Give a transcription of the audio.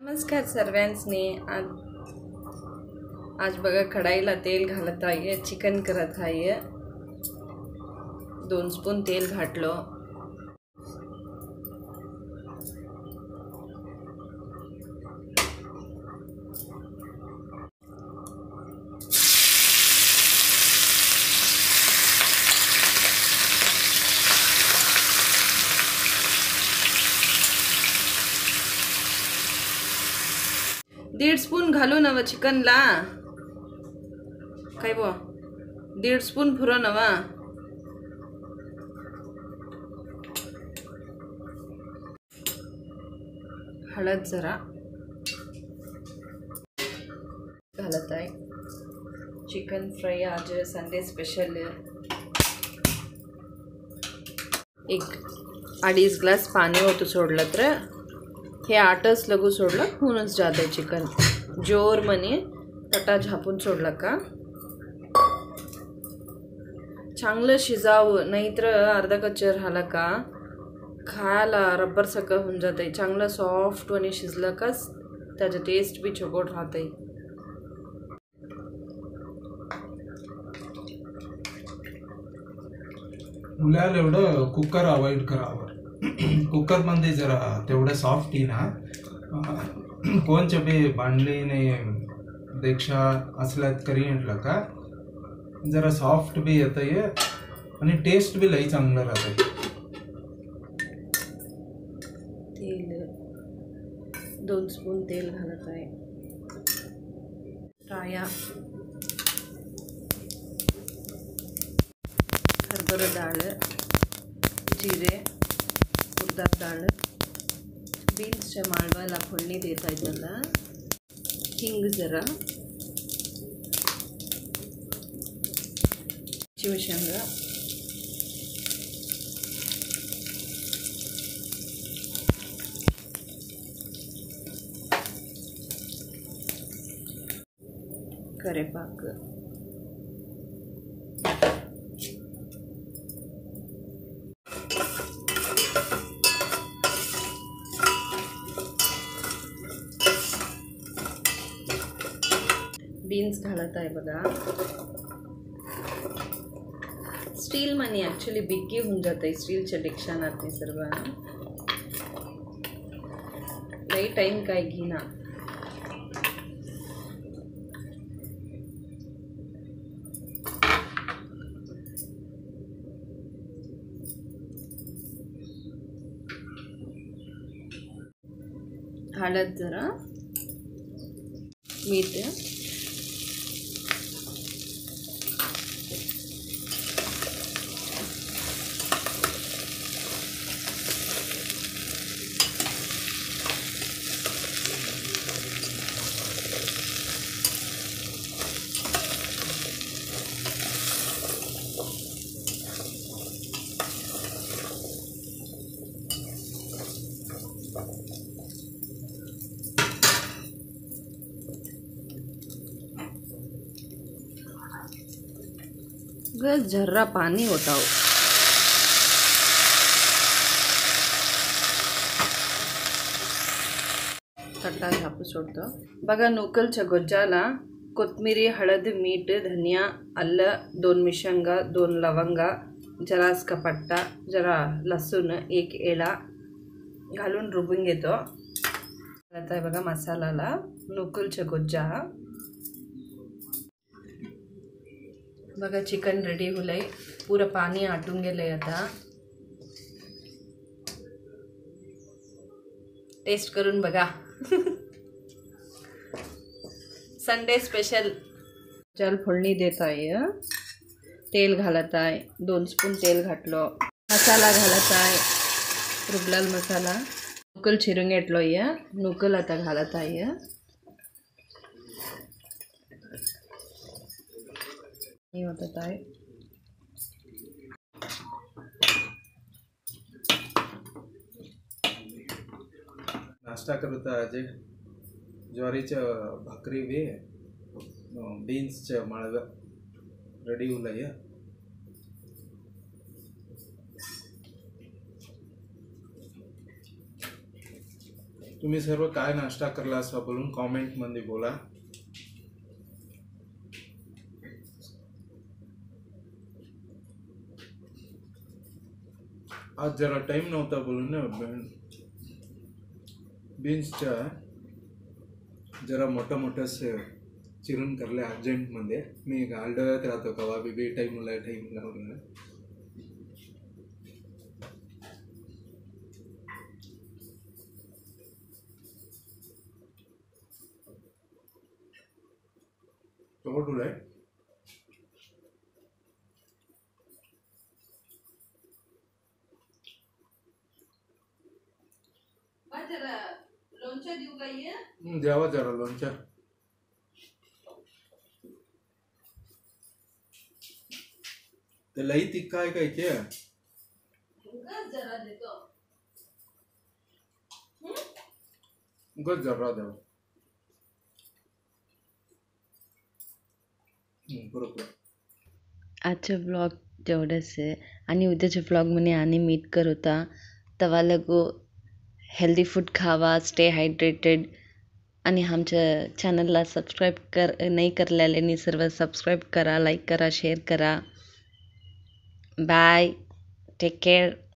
नमस्कार सर्वांसनी। आज बघा कढाईला तेल घालत आहे, चिकन करत आहे। 2 स्पून तेल घातलं। दीड स्पून घालू नव चिकनला काय बो 1.5 स्पून पुरो नवा। हळद जरा घालत आहे। चिकन फ्राय आज संडे स्पेशल। 1.5 ग्लास पाणी होतं सोडलं तर हे 8च लगू सोडलं होऊनच जाते। चिकन जोर मने तटा झापून सोडलं का चांगलं शिजावं, नाहीतर अर्धा कच्चा राहिला का खायला रबर सगळं होऊन जाते। चांगलं सॉफ्ट वने शिजलं का त्याचं टेस्ट भी चोखट राहते। मुलाला एवढं कुकर अवॉइड करावं। कुकर मध्ये जरा तेवढं सॉफ्ट ही ना कोणच्या बी बांधलीने दीक्षा असल्यात करी म्हटलं का जरा सॉफ्ट भी येतंय आणि टेस्ट भी लई चांगलं राहतंय। तेल 2 स्पून तेल घालत आहे। राया, हरभरा डाळ, जिरे, उडदाची डाळ, बीन्सच्या माळवाला फोडणी देत आहे। त्याला हिंग जरा, चिवशेंगा, करेपाक, बीन्स घालत आहे बघा। स्टील मनी ॲक्च्युली बिग्गी होऊन जाते स्टीलच्या डिक्शनात मी सर्व लई टाइम काय घेना। हळद जरा, मीठ, गस जर्रा पाणी होता। तट्टा झापू सोडतो बघा। नूकलच्या गोज्जाला कोथमिरी, हळद, मीठ, धनिया, अल्लं, 2 मिशंगा, 2 लवंगा, जरास कपट्टा, जरा लसूण, 1 एला घालून रुबून घेतो। आता आहे बघा मसालाला नूकलच्या गोज्जा बघा। चिकन रेडी होलंय, पुरं पाणी आटून गेलंय। आता टेस्ट करून बघा। Sunday special. चल फोडणी देत आहे, तेल घालत आहे। 2 स्पून तेल घातलं। मसाला घालत आहे, रुबलाल मसाला। नूकल चिरून घेतलोय, नूकल आता घालत आहे। हे होत आहे नाश्ता करता आज ज्वारीच्या भाकरी वे बीन्सच्या माळव्या रेडी होलंय। तुम्ही सर्व काय नाश्ता करला असा बोलून कॉमेंटमध्ये बोला. आज जरा टाइम नव्हता बोलून ना बीन्सच्या जरा मोठं चिरून करले अर्जंटमध्ये. मी गार्डत राहतो कवा बी टाईमला लावून तोडूलाय. लोणचं देऊ काही द्यावा जरा लोणच्या. ते लई तिक्का आहे काय ते जरा देतो उगाच जरा द्यावा. बरोबर. आजचं ब्लॉग तेवढंच आहे आणि उद्याच्या ब्लॉगमध्ये आणि मीट कर होता. तवा लगो हेल्दी फूड खावा, स्टे हायड्रेटेड आणि आमच्या चॅनलला सबस्क्राईब नाही करलेल्यांनी सर्व सबस्क्राईब करा, लाईक करा, शेअर करा. Bye, take care.